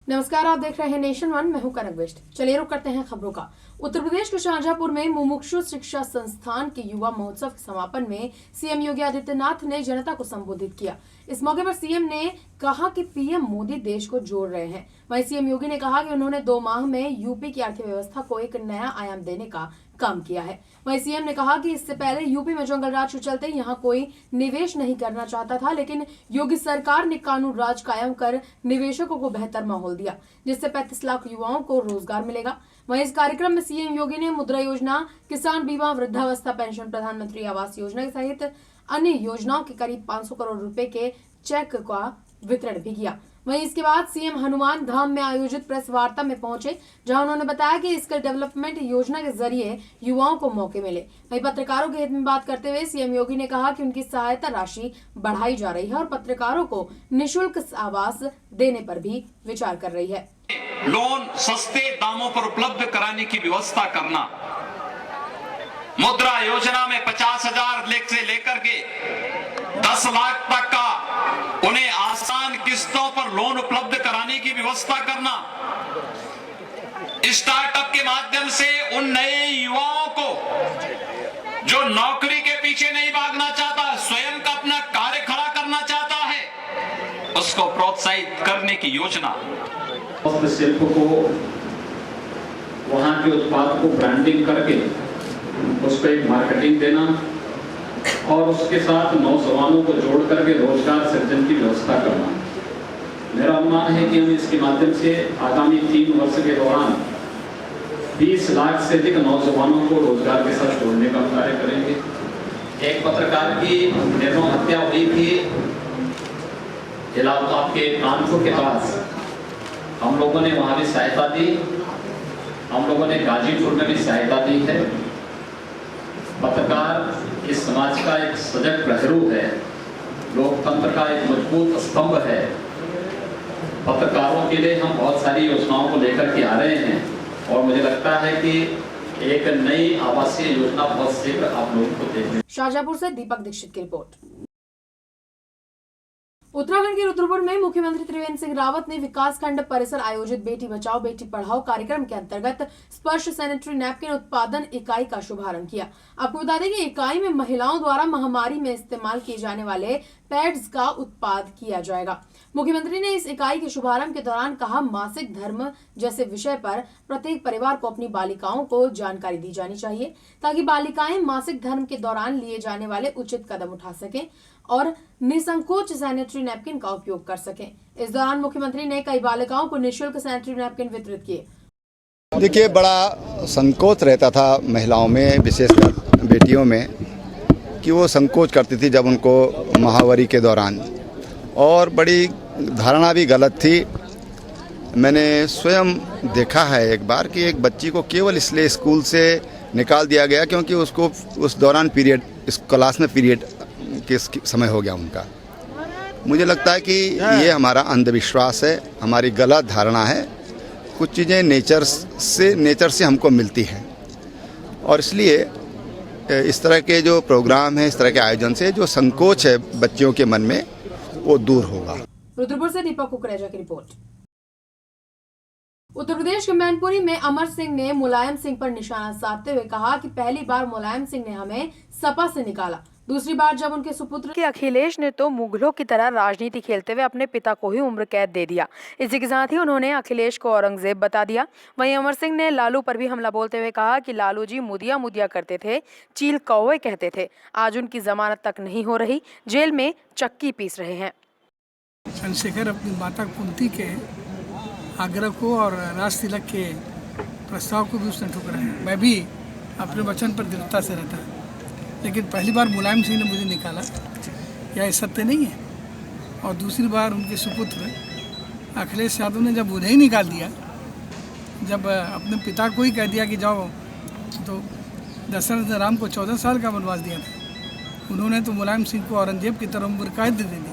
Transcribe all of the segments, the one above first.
नमस्कार, आप देख रहे हैं नेशन वन। मैं हूं कनक बिष्ट। चलिए रुक करते हैं खबरों का। उत्तर प्रदेश के शाहजहांपुर में मुमुक्षु शिक्षा संस्थान के युवा महोत्सव के समापन में सीएम योगी आदित्यनाथ ने जनता को संबोधित किया। इस मौके पर सीएम ने कहा कि पीएम मोदी देश को जोड़ रहे हैं। वहीं सीएम योगी ने कहा कि उन्होंने 2 माह में यूपी की अर्थव्यवस्था को एक नया आयाम देने का काम किया है। वहीं सीएम ने कहा कि इससे पहले यूपी में जंगल राज के चलते यहां कोई निवेश नहीं करना चाहता था, लेकिन योगी सरकार ने कानून राज कायम कर निवेशकों को बेहतर माहौल दिया, जिससे 35 लाख युवाओं को रोजगार मिलेगा। वहीं इस कार्यक्रम में सीएम योगी ने मुद्रा योजना, किसान बीमा, वृद्धावस्था पेंशन, प्रधानमंत्री आवास योजना सहित अन्य योजनाओं के करीब 500 करोड़ रुपए के चेक का वितरण भी किया। वहीं इसके बाद सीएम हनुमान धाम में आयोजित प्रेस वार्ता में पहुंचे, जहां उन्होंने बताया कि स्किल डेवलपमेंट योजना के जरिए युवाओं को मौके मिले। वहीं पत्रकारों के हित में बात करते हुए सीएम योगी ने कहा कि उनकी सहायता राशि बढ़ाई जा रही है और पत्रकारों को निःशुल्क आवास देने पर भी विचार कर रही है। लोन सस्ते दामों पर उपलब्ध कराने की व्यवस्था करना, मुद्रा योजना में 50,000 से लेकर के 10 लाख तक का उन्हें आसान किस्तों पर लोन उपलब्ध कराने की व्यवस्था करना, स्टार्टअप के माध्यम से उन नए युवाओं को जो नौकरी के पीछे नहीं भागना चाहता, स्वयं का अपना कार्य खड़ा करना चाहता है, उसको प्रोत्साहित करने की योजना। शिल्प को, वहां के उत्पाद को ब्रांडिंग करके उसको एक मार्केटिंग देना और उसके साथ नौजवानों को जोड़ करके रोजगार सृजन की व्यवस्था करना। मेरा अनुमान है कि हम इसके माध्यम से आगामी 3 वर्ष के दौरान 20 लाख से अधिक नौजवानों को रोजगार के साथ जोड़ने का कार्य करेंगे। एक पत्रकार की निर्मम हत्या हुई थी इलाहाबाद के कानपुर के पास, हम लोगों ने वहां भी सहायता दी, हम लोगों ने गाजीपुर में भी सहायता दी है। पत्रकार इस समाज का एक सजग प्रहरू है, लोकतंत्र का एक मजबूत स्तंभ है। पत्रकारों के लिए हम बहुत सारी योजनाओं को लेकर के आ रहे हैं और मुझे लगता है कि एक नई आवासीय योजना बहुत शीघ्र आप लोगों को देखने। शाहजहांपुर से दीपक दीक्षित की रिपोर्ट। उत्तराखंड के रुद्रपुर में मुख्यमंत्री त्रिवेंद्र सिंह रावत ने विकासखंड परिसर आयोजित बेटी बचाओ बेटी पढ़ाओ कार्यक्रम के अंतर्गत स्पर्श सैनिटरी नैपकिन उत्पादन इकाई का शुभारंभ किया। आपको बता दें कि इकाई में महिलाओं द्वारा महामारी में इस्तेमाल किए जाने वाले पैड्स का उत्पाद किया जाएगा। मुख्यमंत्री ने इस इकाई के शुभारंभ के दौरान कहा, मासिक धर्म जैसे विषय पर प्रत्येक परिवार को अपनी बालिकाओं को जानकारी दी जानी चाहिए, ताकि बालिकाएं मासिक धर्म के दौरान लिए जाने वाले उचित कदम उठा सकें और निसंकोच सैनिटरी नैपकिन का उपयोग कर सकें। इस दौरान मुख्यमंत्री ने कई बालिकाओं को निःशुल्क सैनिटरी नैपकिन वितरित किए। देखिए, बड़ा संकोच रहता था महिलाओं में, विशेषकर बेटियों में, कि वो संकोच करती थी जब उनको महावारी के दौरान, और बड़ी धारणा भी गलत थी। मैंने स्वयं देखा है एक बार कि एक बच्ची को केवल इसलिए स्कूल से निकाल दिया गया क्योंकि उसको उस दौरान पीरियड, इस क्लास में पीरियड के समय हो गया उनका। मुझे लगता है कि ये हमारा अंधविश्वास है, हमारी गलत धारणा है। कुछ चीज़ें नेचर से हमको मिलती हैं और इसलिए इस तरह के जो प्रोग्राम है, इस तरह के आयोजन से जो संकोच है बच्चियों के मन में, वो दूर होगा। रुद्रपुर से दीपक कुकरेजा की रिपोर्ट। उत्तर प्रदेश के मैनपुरी में अमर सिंह ने मुलायम सिंह पर निशाना साधते हुए कहा कि पहली बार मुलायम सिंह ने हमें सपा से निकाला, दूसरी बार जब उनके सुपुत्र अखिलेश ने तो मुगलों की तरह राजनीति खेलते हुए अपने पिता को ही उम्र कैद दे दिया। इसी के साथ ही उन्होंने अखिलेश को औरंगजेब बता दिया। वहीं अमर सिंह ने लालू पर भी हमला बोलते हुए कहा कि लालू जी मुदिया मुदिया करते थे, चील कौवे कहते थे। आज उनकी जमानत तक नहीं हो रही, जेल में चक्की पीस रहे हैं। चंद्रशेखर अपनी माता कुंती के आग्रह को और राज तिलक के प्रस्ताव को भी उसने ठुकराया है। मैं भी अपने वचन पर दृढ़ता से रहता, लेकिन पहली बार मुलायम सिंह ने मुझे निकाला, क्या ये सत्य नहीं है? और दूसरी बार उनके सुपुत्र अखिलेश यादव ने जब उन्हें ही निकाल दिया, जब अपने पिता को ही कह दिया कि जाओ, तो दशरथ ने राम को 14 साल का वनवास दिया था, उन्होंने तो मुलायम सिंह को औरंगजेब की तरह उम्र कैद दे दी।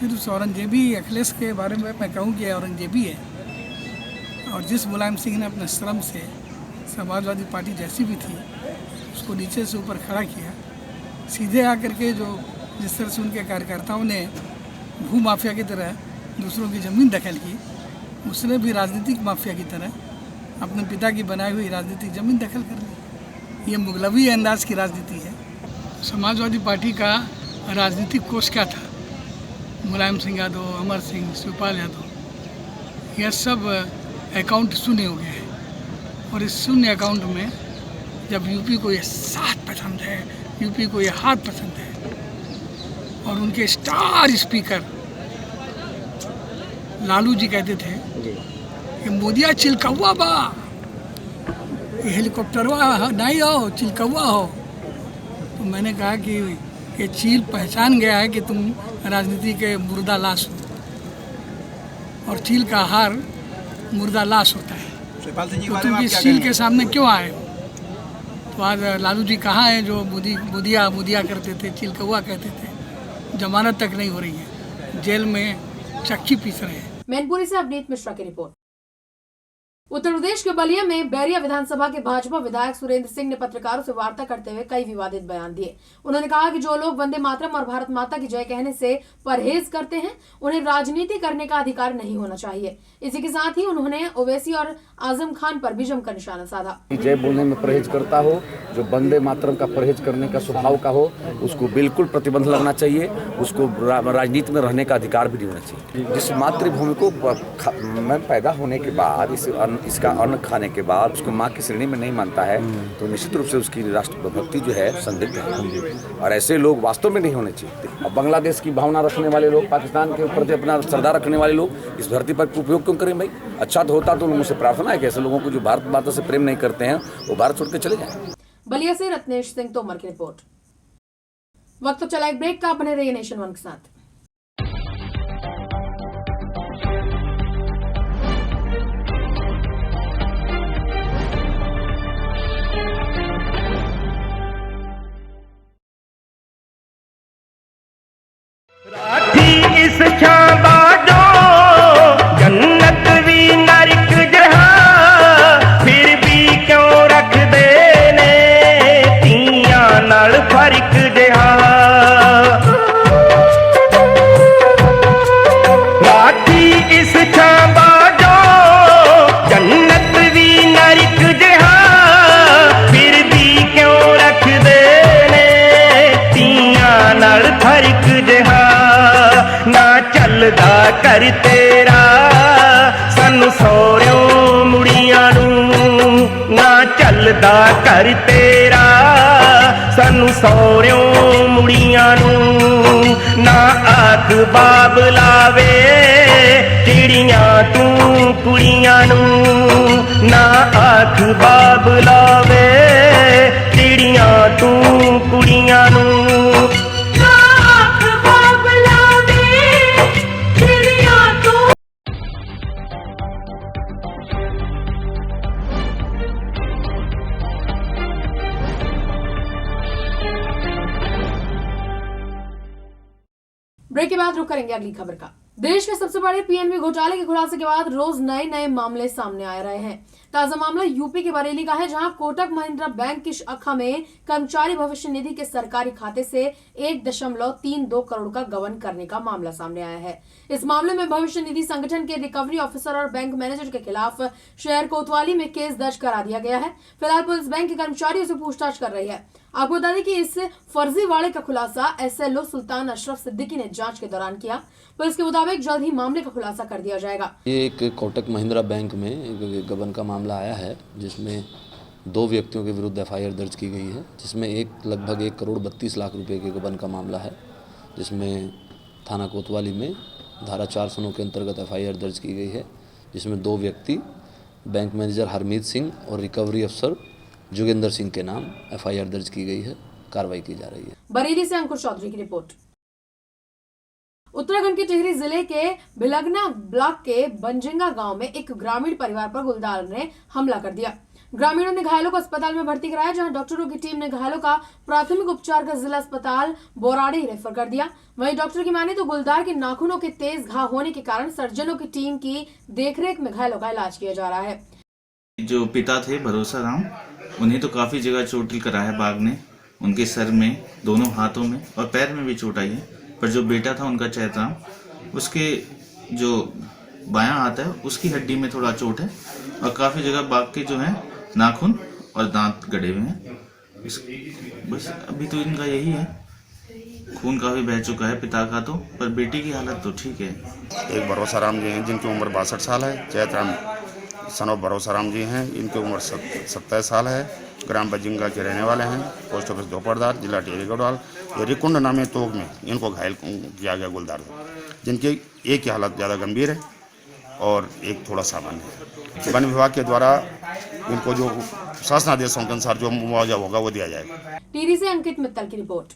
फिर उस औरंगजेबी अखिलेश के बारे में मैं कहूँ कि औरंगजेबी है, और जिस मुलायम सिंह ने अपने श्रम से समाजवादी पार्टी जैसी भी थी उसको नीचे से ऊपर खड़ा किया, सीधे आकर के जो जिस तरह से उनके कार्यकर्ताओं ने भू माफिया की तरह दूसरों की ज़मीन दखल की, उसने भी राजनीतिक माफिया की तरह अपने पिता की बनाई हुई राजनीतिक ज़मीन दखल कर ली। ये मुगलवी अंदाज की राजनीति है। समाजवादी पार्टी का राजनीतिक कोष क्या था? मुलायम सिंह यादव, अमर सिंह, शिवपाल यादव, यह सब अकाउंट शून्य हो गया है। और इस शून्य अकाउंट में जब यूपी को ये साथ पसंद है, यूपी को ये हाथ पसंद है, और उनके स्टार स्पीकर लालू जी कहते थे कि मोदिया चिलकौआ बा, ये हेलीकॉप्टरवा नहीं हो, चिलकौआ हो। तो मैंने कहा कि ये चील पहचान गया है कि तुम राजनीति के मुर्दा लाश हो, और चील का आहार मुर्दा लाश होता है। तो तुम इस चील के सामने क्यों आए हो? तो आज लालू जी कहाँ हैं जो मुदिया करते थे, चिलकौआ कहते थे? जमानत तक नहीं हो रही है, जेल में चक्की पीस रहे हैं। मैनपुरी से अवनीत मिश्रा की रिपोर्ट। उत्तर प्रदेश के बलिया में बैरिया विधानसभा के भाजपा विधायक सुरेंद्र सिंह ने पत्रकारों से वार्ता करते हुए कई विवादित बयान दिए। उन्होंने कहा कि जो लोग वंदे मातरम और भारत माता की जय कहने से परहेज करते हैं, उन्हें राजनीति करने का अधिकार नहीं होना चाहिए। इसी के साथ ही उन्होंने ओवैसी और आजम खान पर भी जमकर निशाना साधा। जय बोलने में परहेज करता हो, जो वंदे मातरम का परहेज करने का स्वभाव का हो, उसको बिल्कुल प्रतिबंध लगना चाहिए। उसको राजनीति में रहने का अधिकार भी नहीं होना चाहिए। जिस मातृभूमि को में पैदा होने के बाद इसका अन्न खाने के बाद उसको माँ की श्रेणी में नहीं मानता है, तो निश्चित रूप से उसकी राष्ट्रभक्ति जो है संदिग्ध है, और ऐसे लोग वास्तव में नहीं होने चाहिए। अब बांग्लादेश की भावना रखने वाले लोग, पाकिस्तान के प्रति अपना श्रद्धा रखने वाले लोग इस धरती पर उपयोग क्यों करें? भाई अच्छा तो होता तो मुझसे प्रार्थना है कि ऐसे लोगों को जो भारत माता से प्रेम नहीं करते हैं वो भारत छोड़ के चले जाएं। बलिया से रत्नेश सिंह तोमर की रिपोर्ट। वक्त तो चला एक ब्रेक का, बने रहिए नेशन वन के साथ। इस बाजो जन्नत भी नरक जहां, फिर भी क्यों रख देने तियां नाल फर्क जहां। राखी इस बाजो जन्नत भी नरक जहां, फिर भी क्यों रख देने तियां नाल फर्क जहां। ना चलदा कर तेरा सानू सौरियों मुड़ियां नूं, ना चलदा कर तेरा सानू सौरियों मुड़ियां नूं। ना आख बाब लावे चिड़ियां तू कुड़ियां नूं, ना आख बाब लावे चिड़ियां तू कुड़ियां नूं। ब्रेक के बाद रुक करेंगे अगली खबर का। देश के सबसे बड़े पीएनबी घोटाले के खुलासे के बाद रोज नए नए मामले सामने आ रहे हैं। ताजा मामला यूपी के बरेली का है, जहां कोटक महिंद्रा बैंक की शाखा में कर्मचारी भविष्य निधि के सरकारी खाते से 1.32 करोड़ का गबन करने का मामला सामने आया है। इस मामले में भविष्य निधि संगठन के रिकवरी ऑफिसर और बैंक मैनेजर के खिलाफ शहर कोतवाली में केस दर्ज करा दिया गया है। फिलहाल पुलिस बैंक के कर्मचारियों से पूछताछ कर रही है। आपको बता दें कि इस फर्जीवाड़े का खुलासा एसएलओ सुल्तान अशरफ सिद्दीकी ने जांच के दौरान किया। पुलिस के मुताबिक जल्द ही मामले का खुलासा कर दिया जाएगा। ये एक कोटक महिंद्रा बैंक में एक गबन का मामला आया है, जिसमें 2 व्यक्तियों के विरुद्ध एफआईआर दर्ज की गई है, जिसमें लगभग 1 करोड़ 32 लाख रुपए के गबन का मामला है, जिसमें थाना कोतवाली में धारा 409 के अंतर्गत एफआईआर दर्ज की गई है, जिसमें 2 व्यक्ति बैंक मैनेजर हरमीत सिंह और रिकवरी अफसर जोगेंद्र सिंह के नाम एफआईआर दर्ज की गई है। कार्रवाई की जा रही है। बरेली से अंकुर चौधरी की रिपोर्ट। उत्तराखंड के टिहरी जिले के भिलगना ब्लॉक के बंजिंगा गांव में एक ग्रामीण परिवार पर गुलदार ने हमला कर दिया। ग्रामीणों ने घायलों को अस्पताल में भर्ती कराया, जहां डॉक्टरों की टीम ने घायलों का प्राथमिक उपचार कर जिला अस्पताल बोराड़ी रेफर कर दिया। वहीं डॉक्टर की माने तो गुलदार के नाखूनों के तेज घाव होने के कारण सर्जनों की टीम की देखरेख में घायलों का इलाज किया जा रहा है। जो पिता थे भरोसा राम, उन्हें तो काफी जगह चोट करा है बाघ ने, उनके सर में, दोनों हाथों में और पैर में भी चोट आई है। पर जो बेटा था उनका चैतराम, उसके जो बायां हाथ है उसकी हड्डी में थोड़ा चोट है और काफ़ी जगह बाघ के जो है नाखून और दांत गड़े हुए हैं। बस अभी तो इनका यही है, खून काफ़ी बह चुका है पिता का तो, पर बेटी की हालत तो ठीक है। एक भरोसा राम जी हैं जिनकी उम्र 62 साल है। चैतराम सन ऑफ भरोसा राम जी हैं, इनकी उम्र 27 साल है। ग्राम बजिंगा के रहने वाले हैं। पोस्ट ऑफिस दोपहरदार, जिला टिहरी गढ़वाल। ये रिकुंड नामे तोग में इनको घायल किया गया गुलदार, जिनकी एक की हालत ज़्यादा गंभीर है और एक थोड़ा सामान्य है। वन विभाग के द्वारा इनको जो शासनादेशों के अनुसार जो मुआवजा होगा वो दिया जाएगा। टिहरी से अंकित मित्तल की रिपोर्ट।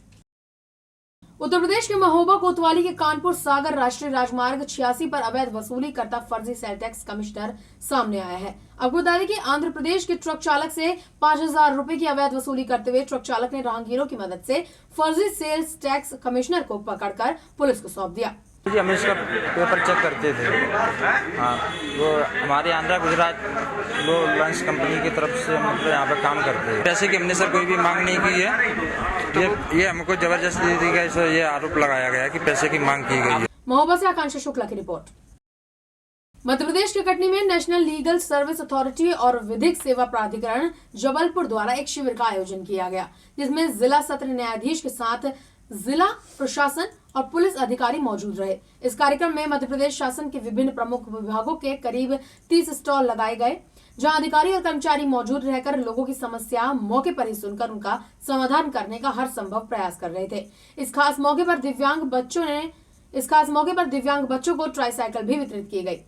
उत्तर प्रदेश के महोबा कोतवाली के कानपुर सागर राष्ट्रीय राजमार्ग 86 पर अवैध वसूली करता फर्जी सेल टैक्स कमिश्नर सामने आया है। आपको बता दें कि आंध्र प्रदेश के ट्रक चालक से 5000 रुपए की अवैध वसूली करते हुए ट्रक चालक ने राहगीरों की मदद से फर्जी सेल्स टैक्स कमिश्नर को पकड़कर पुलिस को सौंप दिया। जी, हम इसका पेपर चेक करते थे। हाँ, वो हमारे आंध्रा गुजरात वो लंच कंपनी की तरफ से मतलब यहाँ पर काम करते हैं। पैसे की हमने सर कोई भी मांग नहीं की है। ये हमको जबरदस्ती दी गई, ये आरोप लगाया गया कि पैसे की मांग की गई है। महोबा से आकांक्षा शुक्ला की रिपोर्ट। मध्य प्रदेश के कटनी में नेशनल लीगल सर्विस अथॉरिटी और विधिक सेवा प्राधिकरण जबलपुर द्वारा एक शिविर का आयोजन किया गया, जिसमें जिला सत्र न्यायाधीश के साथ जिला प्रशासन और पुलिस अधिकारी मौजूद रहे। इस कार्यक्रम में मध्य प्रदेश शासन के विभिन्न प्रमुख विभागों के करीब 30 स्टॉल लगाए गए, जहां अधिकारी और कर्मचारी मौजूद रहकर लोगों की समस्या मौके पर ही सुनकर उनका समाधान करने का हर संभव प्रयास कर रहे थे। इस खास मौके पर दिव्यांग बच्चों को ट्राईसाइकिल भी वितरित की गई।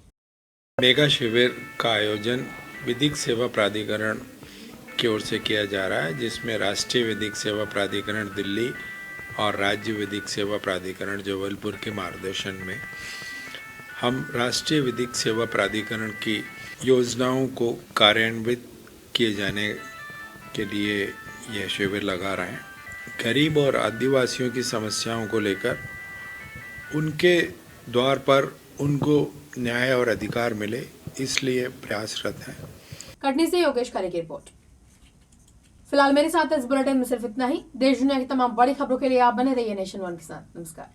मेगा शिविर का आयोजन विधिक सेवा प्राधिकरण की ओर से किया जा रहा है, जिसमें राष्ट्रीय विधिक सेवा प्राधिकरण दिल्ली और राज्य विधिक सेवा प्राधिकरण जबलपुर के मार्गदर्शन में हम राष्ट्रीय विधिक सेवा प्राधिकरण की योजनाओं को कार्यान्वित किए जाने के लिए यह शिविर लगा रहे हैं। गरीब और आदिवासियों की समस्याओं को लेकर उनके द्वार पर उनको न्याय और अधिकार मिले, इसलिए प्रयासरत हैं। कटनी से योगेश खरे की रिपोर्ट। फिलहाल मेरे साथ इस बुलेटिन में सिर्फ इतना ही। देश दुनिया की तमाम बड़ी खबरों के लिए आप बने रहिए नेशन वन के साथ। नमस्कार।